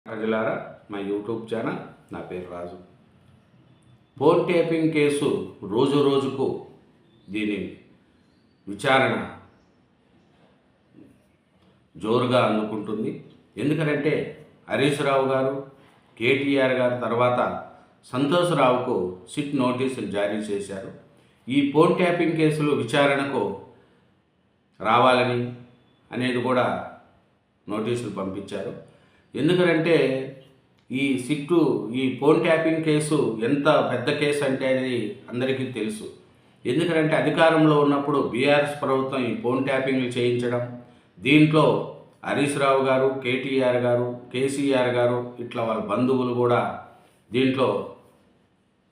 ప్రజలారా, మా YouTube channel, నా పేరు రాజు. ఫోన్ ట్యాపింగ్ కేసు రోజు రోజుకు దీని విచారణ జోరుగా అందుకుంటుంది. ఎందుకంటే హరీష్ రావు గారు, కేటీఆర్ గారు తర్వాత సంతోష్ రావుకు సిట్ నోటీసులు జారీ చేశారు. ఈ ఫోన్ ట్యాపింగ్ కేసులు విచారణకు రావాలని అనేది కూడా నోటీసులు పంపించారు. ఎందుకంటే ఈ ఫోన్ ట్యాపింగ్ కేసు ఎంత పెద్ద కేసు అంటే అది అందరికీ తెలుసు. ఎందుకంటే అధికారంలో ఉన్నప్పుడు బీఆర్ఎస్ ప్రభుత్వం ఈ ఫోన్ ట్యాపింగ్లు చేయించడం, దీంట్లో హరీష్ రావు గారు, కేటీఆర్ గారు, కేసీఆర్ గారు ఇట్లా వాళ్ళ బంధువులు కూడా దీంట్లో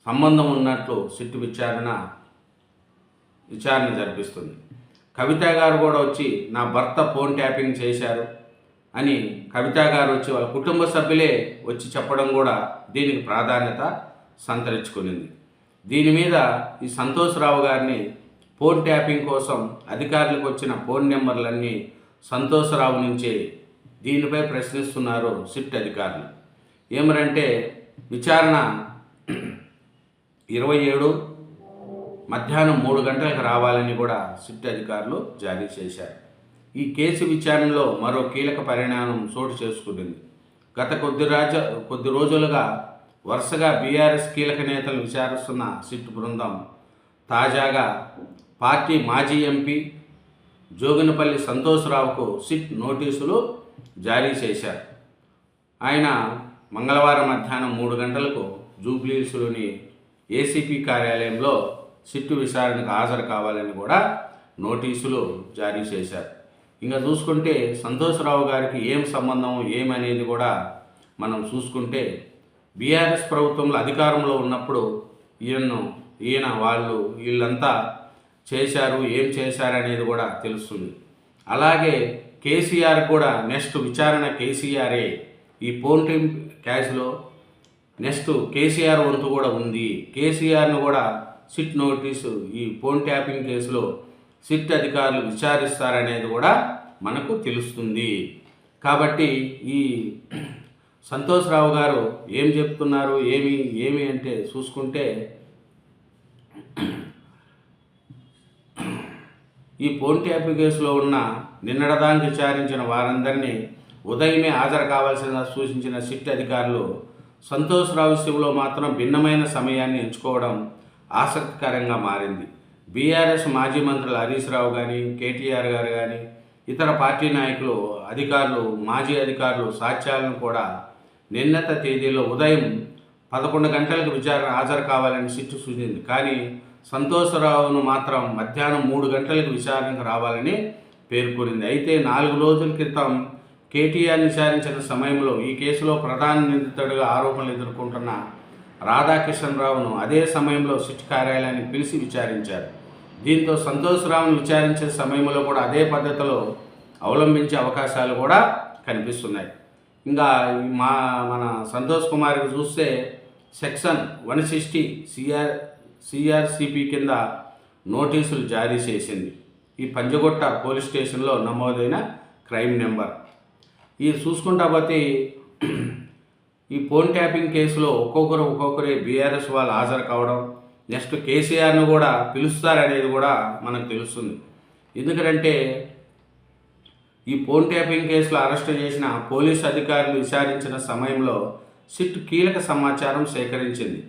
సంబంధం ఉన్నట్లు సిట్ విచారణ జరిపిస్తుంది. కవిత గారు కూడా వచ్చి నా భర్త ఫోన్ ట్యాపింగ్ చేశారు అని కవిత గారు వచ్చి వాళ్ళ కుటుంబ సభ్యులే వచ్చి చెప్పడం కూడా దీనికి ప్రాధాన్యత సంతరించుకునింది. దీని మీద ఈ సంతోష్ రావు గారిని ఫోన్ ట్యాపింగ్ కోసం అధికారులకు వచ్చిన ఫోన్ నెంబర్లన్నీ సంతోష్ రావు నుంచే దీనిపై ప్రశ్నిస్తున్నారు సిట్ అధికారులు. ఏమరంటే విచారణ 27 మధ్యాహ్నం 3 గంటలకు రావాలని కూడా సిట్ అధికారులు జారీ చేశారు. ఈ కేసు విచారణలో మరో కీలక పరిణామం చోటు చేసుకుంటుంది. గత కొద్ది రోజులుగా వరుసగా బీఆర్ఎస్ కీలక నేతలు విచారిస్తున్న సిట్ బృందం తాజాగా పార్టీ మాజీ ఎంపీ జోగినపల్లి సంతోష్ రావుకు సిట్ నోటీసులు జారీ చేశారు. ఆయన మంగళవారం మధ్యాహ్నం 3 గంటలకు జూబ్లీహిల్స్లోని ఏసీపీ కార్యాలయంలో సిట్ విచారణకు హాజరు కావాలని కూడా నోటీసులు జారీ చేశారు. ఇంకా చూసుకుంటే సంతోష్ రావు గారికి ఏం సంబంధం ఏమనేది కూడా మనం చూసుకుంటే బీఆర్ఎస్ ప్రభుత్వంలో అధికారంలో ఉన్నప్పుడు వీళ్ళంతా చేశారు, ఏం చేశారు అనేది కూడా తెలుస్తుంది. అలాగే కేసీఆర్ కూడా నెక్స్ట్ విచారణ కేసీఆరే. ఈ ఫోన్ ట్యాపింగ్ కేసులో నెక్స్ట్ కేసీఆర్ వంతు కూడా ఉంది. కేసీఆర్ను కూడా సిట్ నోటీసు ఈ ఫోన్ ట్యాపింగ్ కేసులో సిట్ అధికారులు విచారిస్తారనేది కూడా మనకు తెలుస్తుంది. కాబట్టి ఈ సంతోష్ రావు గారు ఏం చెప్తున్నారు, ఏమి అంటే చూసుకుంటే ఈ ఫోన్ ట్యాపింగ్ కేసులో ఉన్న నిన్నటిదాకా విచారించిన వారందరినీ ఉదయమే హాజరు కావాల్సిన సూచించిన సిట్ అధికారులు సంతోష్ రావు విషయంలో మాత్రం భిన్నమైన సమయాన్ని ఎంచుకోవడం ఆసక్తికరంగా మారింది. బీఆర్ఎస్ మాజీ మంత్రులు హరీష్ రావు కానీ, కేటీఆర్ గారు కానీ, ఇతర పార్టీ నాయకులు, మాజీ అధికారులు సాక్ష్యాలను కూడా నిన్నటి తేదీలో ఉదయం 11 గంటలకు విచారణ హాజరు కావాలని సిట్ సూచించింది. కానీ సంతోష్ రావును మాత్రం మధ్యాహ్నం 3 గంటలకు విచారణకు రావాలని పేర్కొనింది. అయితే 4 రోజుల క్రితం కేటీఆర్ విచారించిన సమయంలో ఈ కేసులో ప్రధాన నిందితుడిగా ఆరోపణలు ఎదుర్కొంటున్న రాధాకిషన్రావును అదే సమయంలో సిట్ కార్యాలయానికి పిలిచి విచారించారు. దీంతో సంతోష్ రావును విచారించే సమయంలో కూడా అదే పద్ధతిలో అవలంబించే అవకాశాలు కూడా కనిపిస్తున్నాయి. ఇంకా మన సంతోష్ కుమార్కి చూస్తే సెక్షన్ 160 సిఆర్సిపి కింద నోటీసులు జారీ చేసింది. ఈ పంజగుట్ట పోలీస్ స్టేషన్లో నమోదైన క్రైమ్ నెంబర్. ఇది చూసుకుంటా పోతే ఈ ఫోన్ ట్యాపింగ్ కేసులో ఒక్కొక్కరే బీఆర్ఎస్ వాళ్ళు హాజరు కావడం, నెక్స్ట్ కేసీఆర్ను కూడా పిలుస్తారనేది కూడా మనకు తెలుస్తుంది. ఎందుకంటే ఈ ఫోన్ ట్యాపింగ్ కేసులో అరెస్టు చేసిన పోలీసు అధికారులు విచారించిన సమయంలో సిట్ కీలక సమాచారం సేకరించింది.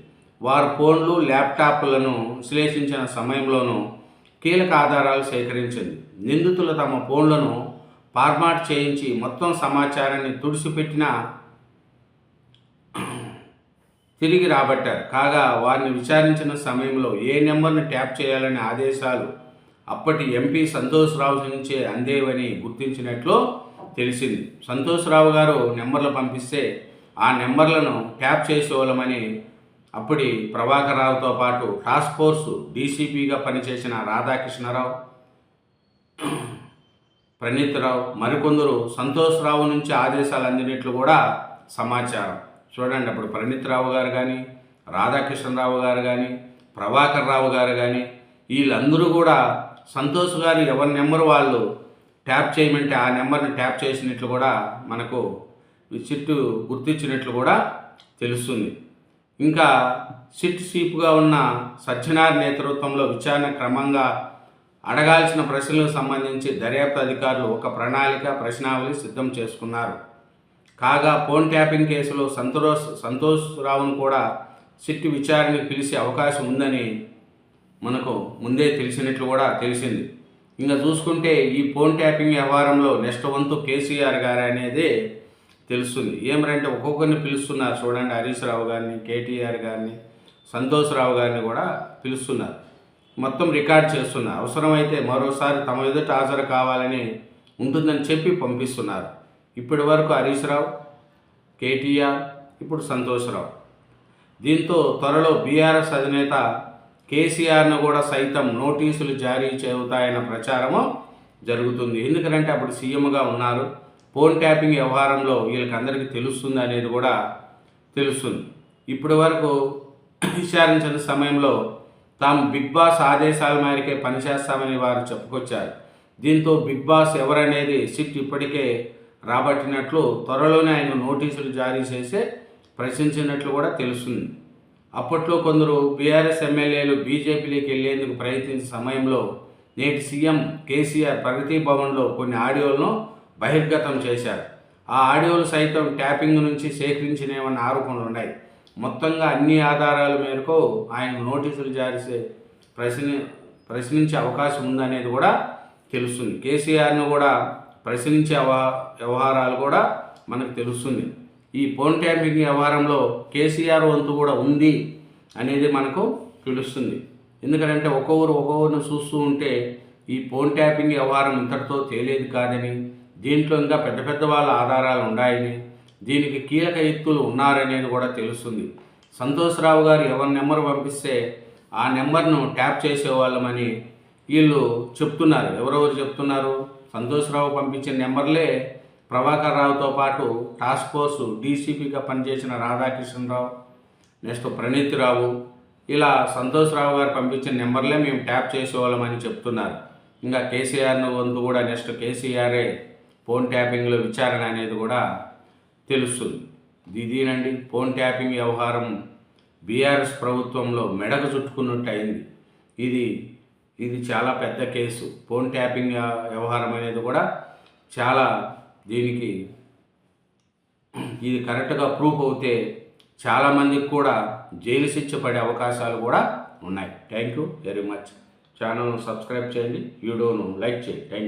వారు ఫోన్లు, ల్యాప్టాప్లను విశ్లేషించిన సమయంలోనూ కీలక ఆధారాలు సేకరించింది. నిందితులు తమ ఫోన్లను ఫార్మాట్ చేయించి మొత్తం సమాచారాన్ని తుడిచిపెట్టిన తిరిగి రాబట్టారు. కాగా వారిని విచారించిన సమయంలో ఏ నెంబర్ను ట్యాప్ చేయాలనే ఆదేశాలు అప్పటి ఎంపీ సంతోష్ రావు నుంచే అందేవని గుర్తించినట్లు తెలిసింది. సంతోష్ రావు గారు నెంబర్లు పంపిస్తే ఆ నెంబర్లను ట్యాప్ చేసేవాళ్ళమని అప్పటి ప్రభాకర్ రావుతో పాటు టాస్క్ ఫోర్స్ డీసీపీగా పనిచేసిన రాధాకృష్ణరావు, ప్రణీత్ రావు మరికొందరు సంతోష్ రావు నుంచి ఆదేశాలు అందినట్లు కూడా సమాచారం. చూడండి, అప్పుడు ప్రణీత్ రావు గారు కానీ, రాధాకృష్ణరావు గారు కానీ, ప్రభాకర్ రావు గారు కానీ వీళ్ళందరూ కూడా సంతోష్ గారు ఎవరి నెంబర్ వాళ్ళు ట్యాప్ చేయమంటే ఆ నెంబర్ని ట్యాప్ చేసినట్లు కూడా మనకు సిట్ గుర్తించినట్లు కూడా తెలుస్తుంది. ఇంకా సిట్ చీఫ్గా ఉన్న సత్యనారాయణ నేతృత్వంలో విచారణ క్రమంగా అడగాల్సిన ప్రశ్నలకు సంబంధించి దర్యాప్తు అధికారులు ఒక ప్రణాళిక ప్రశ్నావళి సిద్ధం చేసుకున్నారు. కాగా ఫోన్ ట్యాపింగ్ కేసులో సంతోష్ రావును కూడా సిట్ విచారణకు పిలిచే అవకాశం ఉందని మనకు ముందే తెలిసినట్లు కూడా తెలిసింది. ఇంకా చూసుకుంటే ఈ ఫోన్ ట్యాపింగ్ వ్యవహారంలో నెక్స్ట్ వంతు కేసీఆర్ గారు అనేది తెలుస్తుంది. ఏమంటే ఒక్కొక్కరిని పిలుస్తున్నారు చూడండి, హరీష్ రావు గారిని, కేటీఆర్ గారిని, సంతోష్ రావు గారిని కూడా పిలుస్తున్నారు, మొత్తం రికార్డ్ చేస్తున్నారు. అవసరమైతే మరోసారి తమ ఎదుట హాజరు కావాలని ఉంటుందని చెప్పి పంపిస్తున్నారు. ఇప్పటి వరకు హరీష్ రావు, కేటీఆర్, ఇప్పుడు సంతోష్ రావు. దీంతో త్వరలో బీఆర్ఎస్ అధినేత కేసీఆర్ను కూడా సైతం నోటీసులు జారీ చేవుతాయన్న ప్రచారము జరుగుతుంది. ఎందుకంటే అప్పుడు సీఎంగా ఉన్నారు. ఫోన్ ట్యాపింగ్ వ్యవహారంలో వీళ్ళకందరికీ తెలుస్తుంది అనేది కూడా తెలుస్తుంది. ఇప్పటి వరకు విచారించిన సమయంలో తాము బిగ్ బాస్ ఆదేశాల మేరకే పనిచేస్తామని వారు చెప్పుకొచ్చారు. దీంతో బిగ్ బాస్ ఎవరనేది సిట్ ఇప్పటికే రాబట్టినట్లు, త్వరలోనే ఆయన నోటీసులు జారీ చేసి ప్రశ్నించినట్లు కూడా తెలుస్తుంది. అప్పట్లో కొందరు బీఆర్ఎస్ ఎమ్మెల్యేలు బీజేపీలోకి వెళ్లేందుకు ప్రయత్నించిన సమయంలో నేటి సీఎం కేసీఆర్ ప్రగతి భవన్లో కొన్ని ఆడియోలను బహిర్గతం చేశారు. ఆ ఆడియోలు సైతం ట్యాపింగ్ నుంచి సేకరించినవన్న ఆరోపణలు ఉన్నాయి. మొత్తంగా అన్ని ఆధారాల మేరకు ఆయన నోటీసులు జారీ ప్రశ్నించే అవకాశం ఉందనేది కూడా తెలుస్తుంది. కేసీఆర్ను కూడా ప్రశ్నించే వ్యవహారాలు కూడా మనకు తెలుస్తుంది. ఈ ఫోన్ ట్యాపింగ్ వ్యవహారంలో కేసీఆర్ వంతు కూడా ఉంది అనేది మనకు తెలుస్తుంది. ఎందుకంటే ఒక్కొక్కరిని చూస్తూ ఉంటే ఈ ఫోన్ ట్యాపింగ్ వ్యవహారం ఇంతటితో తేలేది కాదని, దీంట్లో ఇంకా పెద్ద పెద్ద వాళ్ళ ఆధారాలు ఉన్నాయని, దీనికి కీలక వ్యక్తులు ఉన్నారనేది కూడా తెలుస్తుంది. సంతోష్ రావు గారు ఎవరి నెంబర్ పంపిస్తే ఆ నెంబర్ను ట్యాప్ చేసేవాళ్ళమని వీళ్ళు చెప్తున్నారు. ఎవరెవరు చెప్తున్నారు? సంతోష్ రావు పంపించిన నెంబర్లే ప్రభాకర్ రావుతో పాటు టాస్క్ ఫోర్సు డీసీపీగా పనిచేసిన రాధాకృష్ణరావు, నెక్స్ట్ ప్రణీత్ రావు, ఇలా సంతోష్ రావు గారు పంపించిన నెంబర్లే మేము ట్యాప్ చేసేవాళ్ళమని చెప్తున్నారు. ఇంకా కేసీఆర్ను వంతు కూడా నెక్స్ట్ కేసీఆరే ఫోన్ ట్యాపింగ్లో విచారణ అనేది కూడా తెలుస్తుంది. ఇదేనండి ఫోన్ ట్యాపింగ్ వ్యవహారం బీఆర్ఎస్ ప్రభుత్వంలో మెడకు చుట్టుకున్నట్టు అయింది. ఇది చాలా పెద్ద కేసు. ఫోన్ ట్యాపింగ్ వ్యవహారం అనేది కూడా చాలా, దీనికి ఇది కరెక్ట్గా ప్రూఫ్ అవుతే చాలామందికి కూడా జైలు శిక్ష పడే అవకాశాలు కూడా ఉన్నాయి. Thank you very much. ఛానల్ను సబ్స్క్రైబ్ చేయండి, వీడియోను లైక్ చేయండి. Thank you.